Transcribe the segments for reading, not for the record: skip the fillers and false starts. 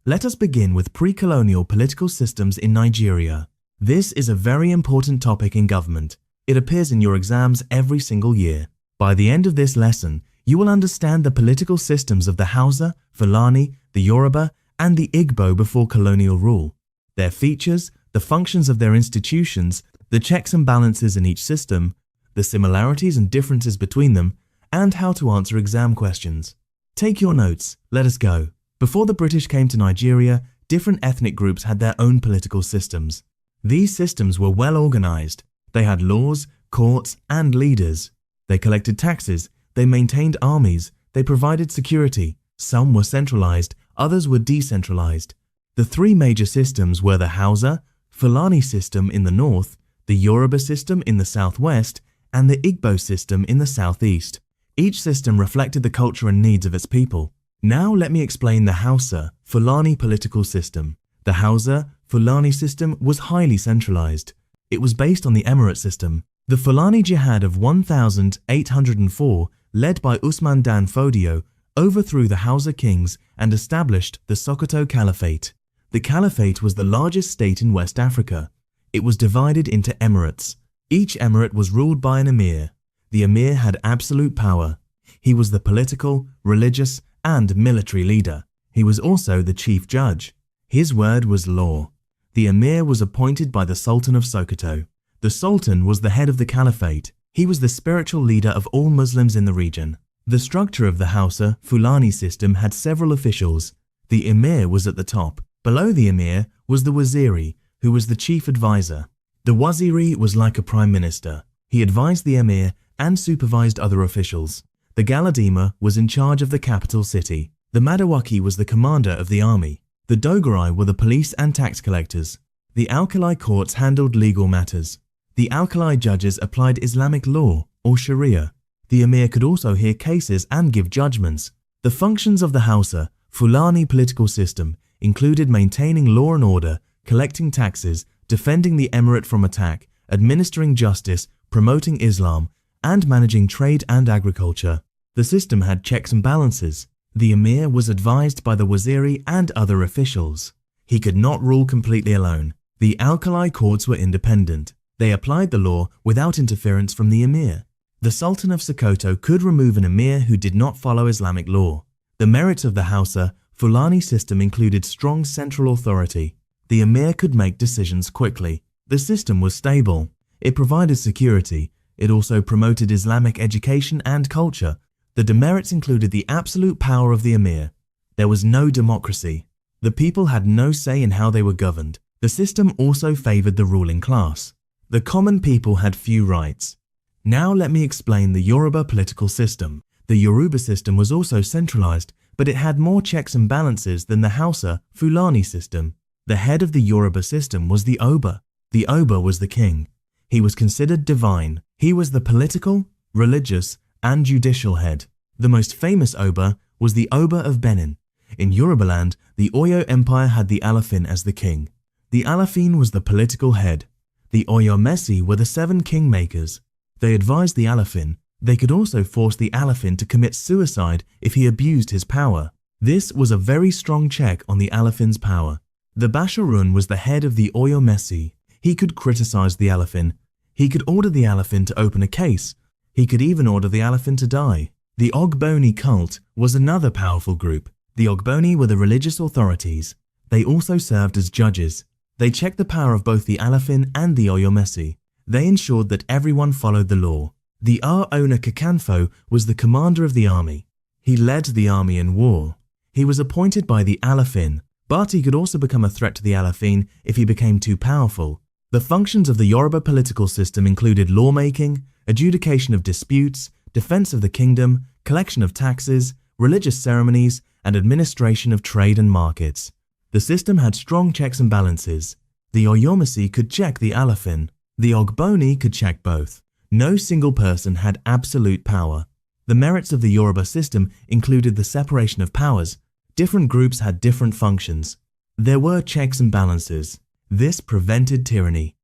Let us begin with pre-colonial political systems in Nigeria. This is a very important topic in government. It appears in your exams every single year. By the end of this lesson, you will understand the political systems of the Hausa, Fulani, the Yoruba, and the Igbo before colonial rule, their features, the functions of their institutions, the checks and balances in each system, the similarities and differences between them, and how to answer exam questions. Take your notes, let us go. Before the British came to Nigeria, different ethnic groups had their own political systems. These systems were well organized. They had laws, courts, and leaders. They collected taxes, they maintained armies, they provided security. Some were centralized, others were decentralized. The three major systems were the Hausa, Fulani system in the north, the Yoruba system in the southwest, and the Igbo system in the southeast. Each system reflected the culture and needs of its people. Now let me explain the Hausa, Fulani political system. The Hausa, Fulani system was highly centralized. It was based on the Emirate system. The Fulani Jihad of 1804, led by Usman Dan Fodio, overthrew the Hausa kings and established the Sokoto Caliphate. The Caliphate was the largest state in West Africa. It was divided into emirates. Each emirate was ruled by an emir. The emir had absolute power. He was the political, religious, and military leader. He was also the chief judge. His word was law. The emir was appointed by the Sultan of Sokoto. The Sultan was the head of the Caliphate. He was the spiritual leader of all Muslims in the region. The structure of the Hausa, Fulani system had several officials. The emir was at the top. Below the emir was the waziri, who was the chief advisor. The waziri was like a prime minister. He advised the emir and supervised other officials. The Galadima was in charge of the capital city. The Madawaki was the commander of the army. The Dogarai were the police and tax collectors. The Alkali courts handled legal matters. The Alkali judges applied Islamic law, or Sharia. The emir could also hear cases and give judgments. The functions of the Hausa, Fulani political system included maintaining law and order, collecting taxes, defending the emirate from attack, administering justice, promoting Islam, and managing trade and agriculture. The system had checks and balances. The emir was advised by the waziri and other officials. He could not rule completely alone. The Alkali courts were independent. They applied the law without interference from the emir. The Sultan of Sokoto could remove an emir who did not follow Islamic law. The merits of the Hausa, Fulani system included strong central authority. The emir could make decisions quickly. The system was stable. It provided security. It also promoted Islamic education and culture. The demerits included the absolute power of the emir. There was no democracy. The people had no say in how they were governed. The system also favored the ruling class. The common people had few rights. Now let me explain the Yoruba political system. The Yoruba system was also centralized, but it had more checks and balances than the Hausa, Fulani system. The head of the Yoruba system was the Oba. The Oba was the king. He was considered divine. He was the political, religious, and judicial head. The most famous Oba was the Oba of Benin. In Yorubaland, the Oyo Empire had the Alafin as the king. The Alafin was the political head. The Oyomesi were the 7 kingmakers. They advised the Alafin. They could also force the Alafin to commit suicide if he abused his power. This was a very strong check on the Alafin's power. The Basharun was the head of the Oyomesi. He could criticize the Alafin. He could order the Alafin to open a case. He could even order the Alafin to die. The Ogboni cult was another powerful group. The Ogboni were the religious authorities. They also served as judges. They checked the power of both the Alafin and the Oyomesi. They ensured that everyone followed the law. The Ona Kakanfo was the commander of the army. He led the army in war. He was appointed by the Alafin, but he could also become a threat to the Alafin if he became too powerful. The functions of the Yoruba political system included lawmaking, adjudication of disputes, defense of the kingdom, collection of taxes, religious ceremonies, and administration of trade and markets. The system had strong checks and balances. The Oyomesi could check the Alafin. The Ogboni could check both. No single person had absolute power. The merits of the Yoruba system included the separation of powers. Different groups had different functions. There were checks and balances. This prevented tyranny.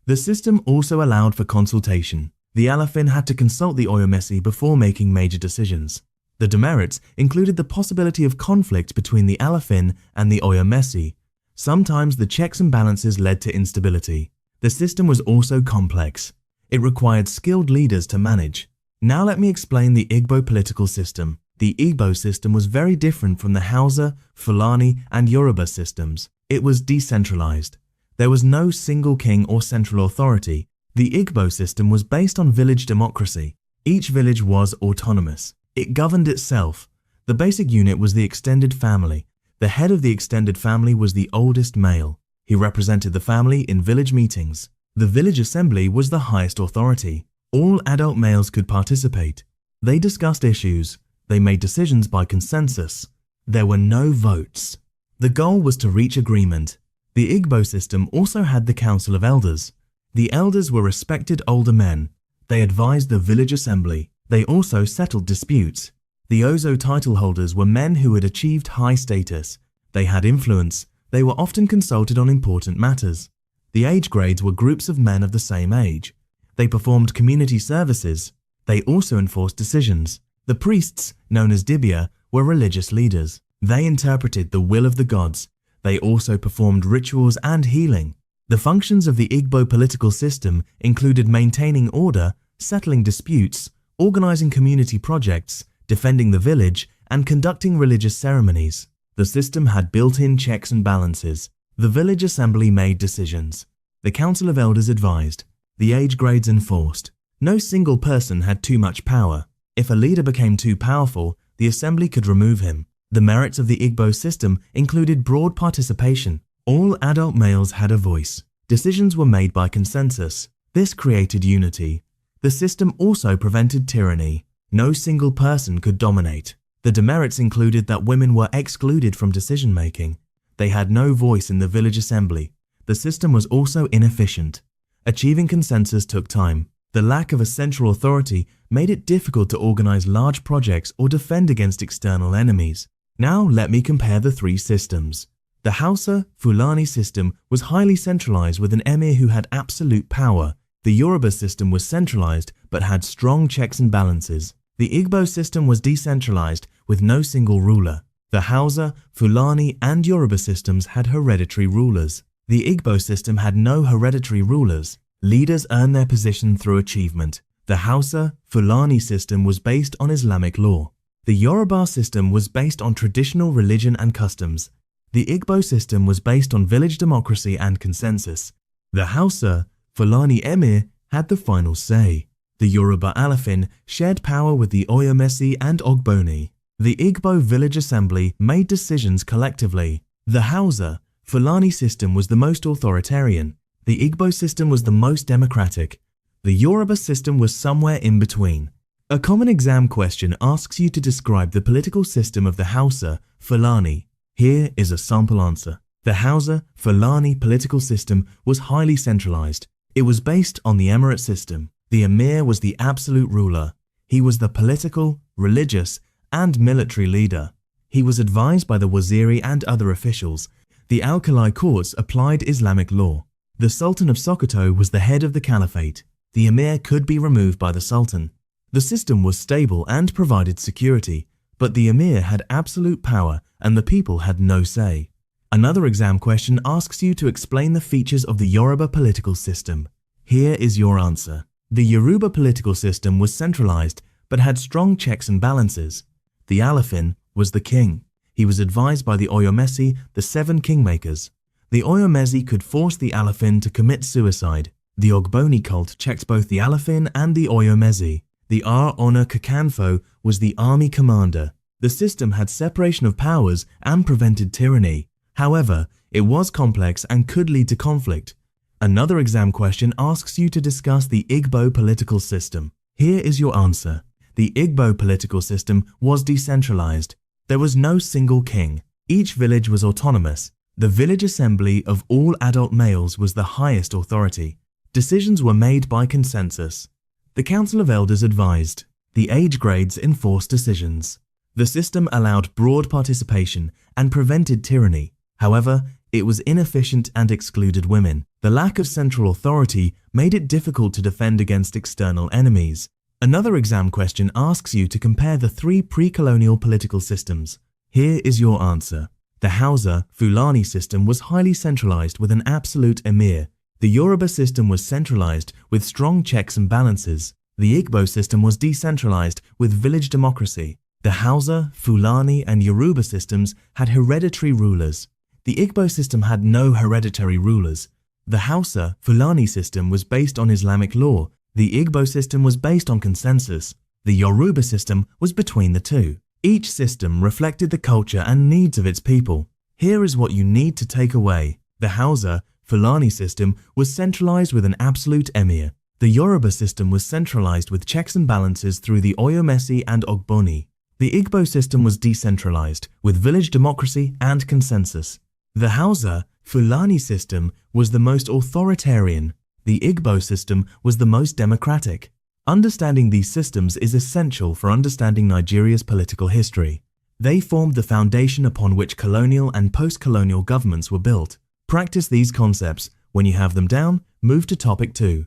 The system also allowed for consultation. The Alafin had to consult the Oyomesi before making major decisions. The demerits included the possibility of conflict between the Alafin and the Oyomesi. Sometimes the checks and balances led to instability. The system was also complex. It required skilled leaders to manage. Now let me explain the Igbo political system. The Igbo system was very different from the Hausa, Fulani, and Yoruba systems. It was decentralized. There was no single king or central authority. The Igbo system was based on village democracy. Each village was autonomous. It governed itself. The basic unit was the extended family. The head of the extended family was the oldest male. He represented the family in village meetings. The village assembly was the highest authority. All adult males could participate. They discussed issues. They made decisions by consensus. There were no votes. The goal was to reach agreement. The Igbo system also had the Council of Elders. The elders were respected older men. They advised the village assembly. They also settled disputes. The Ozo title holders were men who had achieved high status. They had influence. They were often consulted on important matters. The age grades were groups of men of the same age. They performed community services. They also enforced decisions. The priests, known as dibia, were religious leaders. They interpreted the will of the gods. They also performed rituals and healing. The functions of the Igbo political system included maintaining order, settling disputes, organizing community projects, defending the village, and conducting religious ceremonies. The system had built-in checks and balances. The village assembly made decisions. The Council of Elders advised. The age grades enforced. No single person had too much power. If a leader became too powerful, the assembly could remove him. The merits of the Igbo system included broad participation. All adult males had a voice. Decisions were made by consensus. This created unity. The system also prevented tyranny. No single person could dominate. The demerits included that women were excluded from decision-making. They had no voice in the village assembly. The system was also inefficient. Achieving consensus took time. The lack of a central authority made it difficult to organize large projects or defend against external enemies. Now let me compare the three systems. The Hausa Fulani system was highly centralized with an emir who had absolute power. The Yoruba system was centralized but had strong checks and balances. The Igbo system was decentralized with no single ruler. The Hausa, Fulani, and Yoruba systems had hereditary rulers. The Igbo system had no hereditary rulers. Leaders earned their position through achievement. The Hausa, Fulani system was based on Islamic law. The Yoruba system was based on traditional religion and customs. The Igbo system was based on village democracy and consensus. The Hausa, Fulani emir had the final say. The Yoruba Alafin shared power with the Oyomesi and Ogboni. The Igbo village assembly made decisions collectively. The Hausa, Fulani system was the most authoritarian. The Igbo system was the most democratic. The Yoruba system was somewhere in between. A common exam question asks you to describe the political system of the Hausa, Fulani. Here is a sample answer. The Hausa, Fulani political system was highly centralized. It was based on the emirate system. The emir was the absolute ruler. He was the political, religious, and military leader. He was advised by the waziri and other officials. The alkali courts applied Islamic law. The Sultan of Sokoto was the head of the caliphate. The emir could be removed by the sultan. The system was stable and provided security, but the emir had absolute power and the people had no say. Another exam question asks you to explain the features of the Yoruba political system. Here is your answer. The Yoruba political system was centralized but had strong checks and balances. The Alafin was the king. He was advised by the Oyomesi, the 7 kingmakers. The Oyomesi could force the Alafin to commit suicide. The Ogboni cult checked both the Alafin and the Oyomesi. The Ona Kakanfo was the army commander. The system had separation of powers and prevented tyranny. However, it was complex and could lead to conflict. Another exam question asks you to discuss the Igbo political system. Here is your answer. The Igbo political system was decentralized. There was no single king. Each village was autonomous. The village assembly of all adult males was the highest authority. Decisions were made by consensus. The Council of Elders advised. The age grades enforced decisions. The system allowed broad participation and prevented tyranny. However, it was inefficient and excluded women. The lack of central authority made it difficult to defend against external enemies. Another exam question asks you to compare the three pre-colonial political systems. Here is your answer. The Hausa, Fulani system was highly centralized with an absolute emir. The Yoruba system was centralized with strong checks and balances. The Igbo system was decentralized with village democracy. The Hausa, Fulani and Yoruba systems had hereditary rulers. The Igbo system had no hereditary rulers. The Hausa, Fulani system was based on Islamic law. The Igbo system was based on consensus. The Yoruba system was between the two. Each system reflected the culture and needs of its people. Here is what you need to take away. The Hausa, Fulani system was centralized with an absolute emir. The Yoruba system was centralized with checks and balances through the Oyomesi and Ogboni. The Igbo system was decentralized with village democracy and consensus. The Hausa, Fulani system was the most authoritarian. The Igbo system was the most democratic. Understanding these systems is essential for understanding Nigeria's political history. They formed the foundation upon which colonial and post-colonial governments were built. Practice these concepts. When you have them down, move to topic 2.